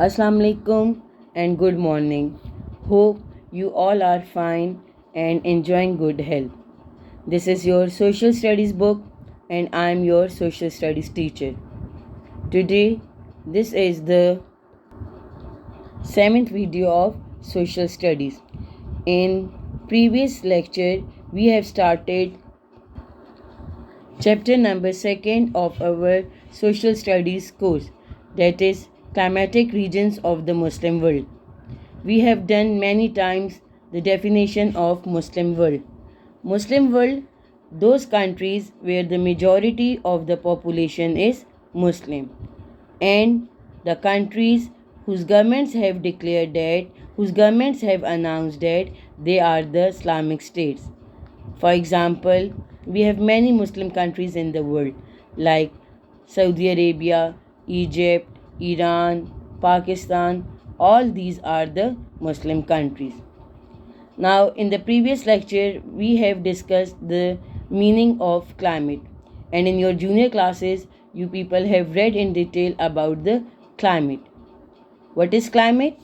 Assalamu alaikum and good morning. Hope you all are fine and enjoying good health. This is your social studies book and I am your social studies teacher. Today, this is the 7th video of social studies. In previous lecture, we have started chapter number 2nd of our social studies course, that is climatic regions of the Muslim world. We have done many times the definition of Muslim world. Muslim world, those countries where the majority of the population is Muslim, and the countries whose governments have declared that, whose governments have announced that they are the Islamic states. For example, we have many Muslim countries in the world like Saudi Arabia, Egypt, Iran, Pakistan. All these are the Muslim countries. Now, in the previous lecture, we have discussed the meaning of climate, and in your junior classes, you people have read in detail about the climate. What is climate?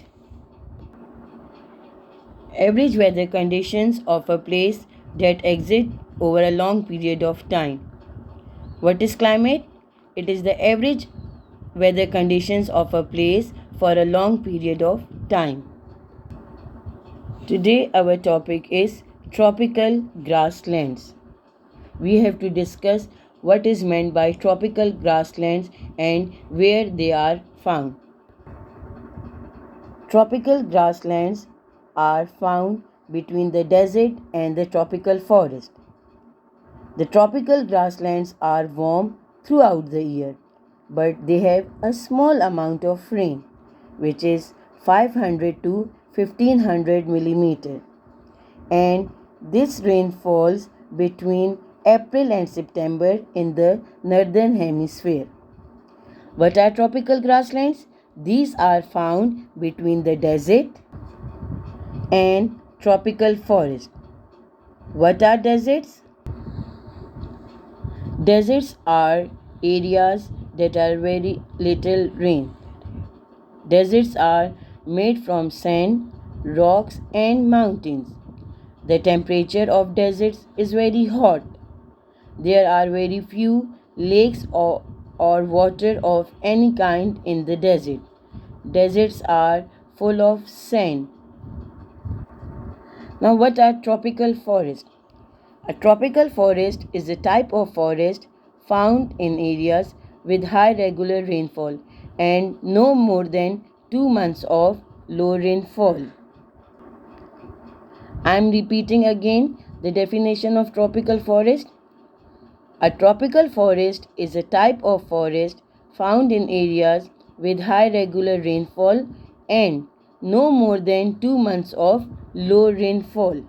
Average weather conditions of a place that exist over a long period of time. What is climate? It is the average weather conditions of a place for a long period of time. Today our topic is tropical grasslands. We have to discuss what is meant by tropical grasslands and where they are found. Tropical grasslands are found between the desert and the tropical forest. The tropical grasslands are warm throughout the year, but they have a small amount of rain, which is 500 to 1500 millimeter, and this rain falls between April and September in the northern hemisphere. What are tropical grasslands? These are found between the desert and tropical forest. What are deserts? Deserts are areas that are very little rain. Deserts are made from sand, rocks, and mountains. The temperature of deserts is very hot. There are very few lakes or water of any kind in the desert. Deserts are full of sand. Now, what are tropical forests? A tropical forest is a type of forest found in areas with high regular rainfall and no more than 2 months of low rainfall. I am repeating again the definition of tropical forest. A tropical forest is a type of forest found in areas with high regular rainfall and no more than 2 months of low rainfall.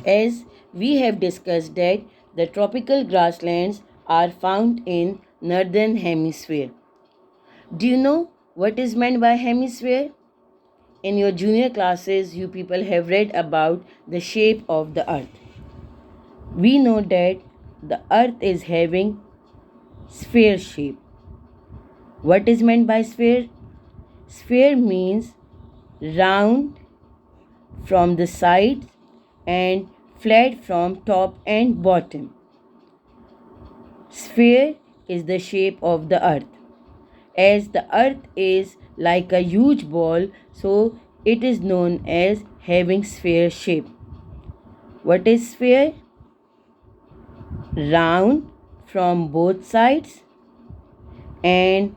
As we have discussed that the tropical grasslands are found in northern hemisphere. Do you know what is meant by hemisphere? In your junior classes, you people have read about the shape of the earth. We know that the earth is having sphere shape. What is meant by sphere? Sphere means round from the sides and flat from top and bottom. Sphere is the shape of the earth. As the earth is like a huge ball, so it is known as having sphere shape. What is sphere? Round from both sides and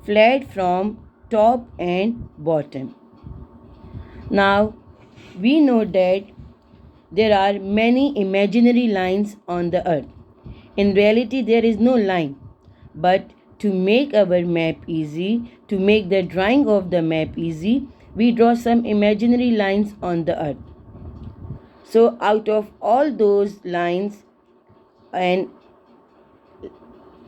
flat from top and bottom. Now, we know that there are many imaginary lines on the earth. In reality, there is no line. But to make our map easy, to make the drawing of the map easy, we draw some imaginary lines on the earth. So, out of all those lines, an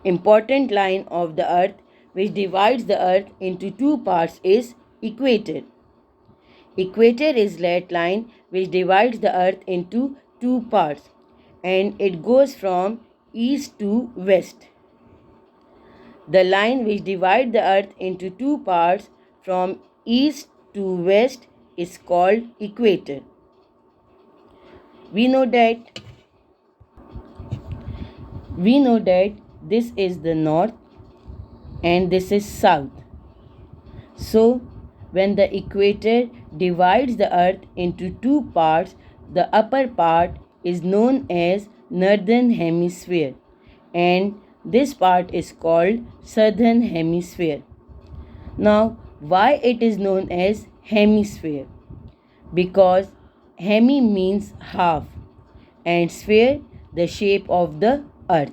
important line of the earth which divides the earth into two parts is equator. Equator is that line which divides the earth into two parts and it goes from east to west. The line which divides the earth into two parts from east to west is called equator. We know that this is the north and this is south. So, when the equator divides the earth into two parts, the upper part is known as northern hemisphere and this part is called southern hemisphere. Now, why it is known as hemisphere? Because hemi means half and sphere the shape of the earth.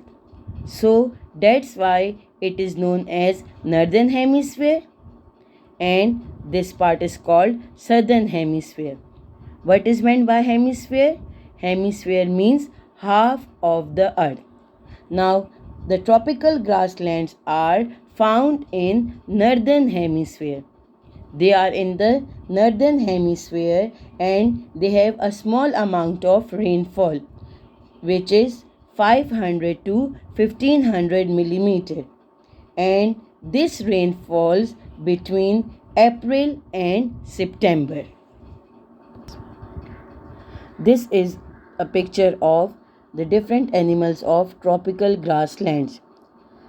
So that's why it is known as northern hemisphere and this part is called southern hemisphere. What is meant by hemisphere? Hemisphere means half of the earth. Now, the tropical grasslands are found in northern hemisphere. They are in the northern hemisphere and they have a small amount of rainfall, which is 500 to 1500 millimeter, and this rain falls between April and September. This is a picture of the different animals of tropical grasslands.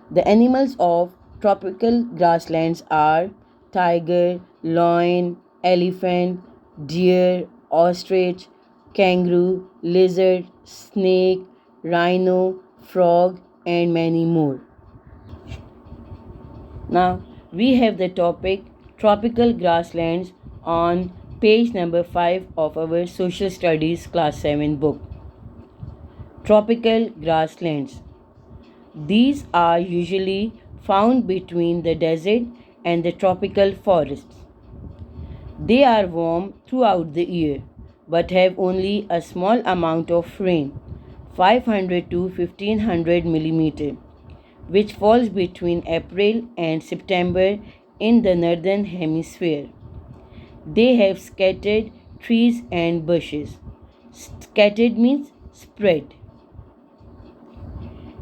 The animals of tropical grasslands are tiger, lion, elephant, deer, ostrich, kangaroo, lizard, snake, rhino, frog, and many more. Now we have the topic tropical grasslands on page number 5 of our Social Studies Class 7 book. Tropical grasslands. These are usually found between the desert and the tropical forests. They are warm throughout the year but have only a small amount of rain, 500 to 1500 millimeter, which falls between April and September in the northern hemisphere. They have scattered trees and bushes. Scattered means spread.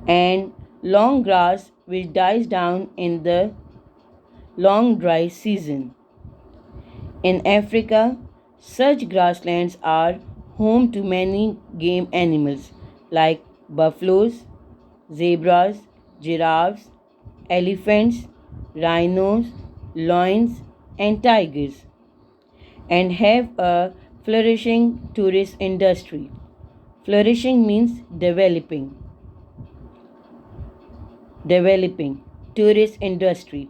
And long grass which dies down in the long dry season. In Africa, such grasslands are home to many game animals like buffaloes, zebras, giraffes, elephants, rhinos, lions, and tigers, and have a flourishing tourist industry. Flourishing means developing tourist industry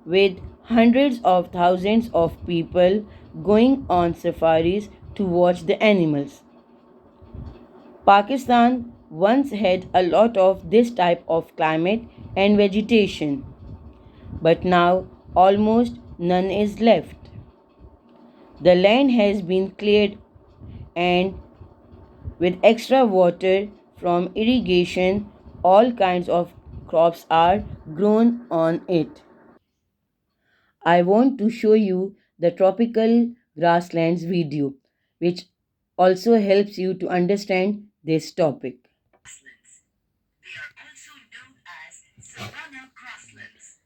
with hundreds of thousands of people going on safaris to watch the animals. Pakistan once had a lot of this type of climate and vegetation, but now almost none is left. The land has been cleared and with extra water from irrigation, all kinds of crops are grown on it. I want to show you the tropical grasslands video, which also helps you to understand this topic. Grasslands. They are also known as savanna grasslands.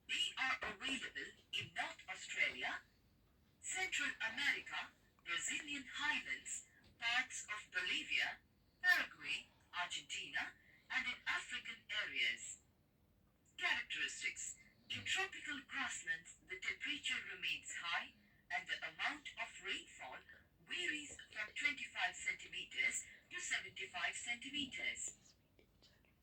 They are available in North Australia, Central America, Brazilian highlands, parts of Bolivia, Paraguay, Argentina, and in African areas. Characteristics. In tropical grasslands, the temperature remains high and the amount of rainfall varies from 25 centimeters to 75 centimeters.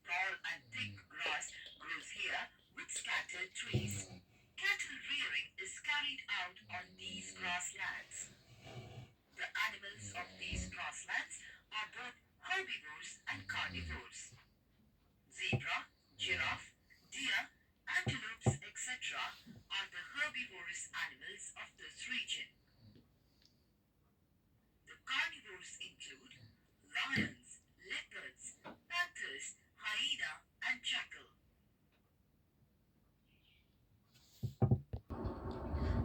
Tall and thick grass grows here with scattered trees. Cattle rearing is carried out on these grasslands. The animals of these grasslands are both herbivores and carnivores. Zebra, giraffe, deer, antelopes, etc. are the herbivorous animals of this region. The carnivores include lions, leopards, panthers, hyena, and jackal.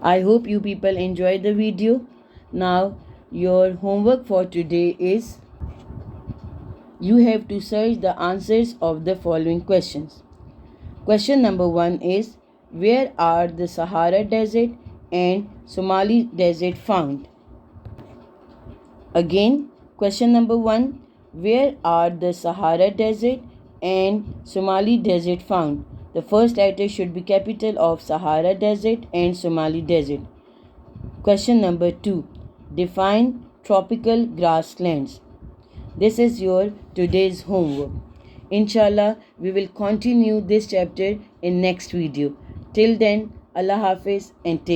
I hope you people enjoyed the video. Now, your homework for today is you have to search the answers of the following questions. Question number 1 is, where are the Sahara Desert and Somali Desert found? Again, question number 1, where are the Sahara Desert and Somali Desert found? The first letter should be capital of Sahara Desert and Somali Desert. Question number 2, define tropical grasslands. This is your today's homework. Inshallah, we will continue this chapter in next video. Till then, Allah Hafiz and take care.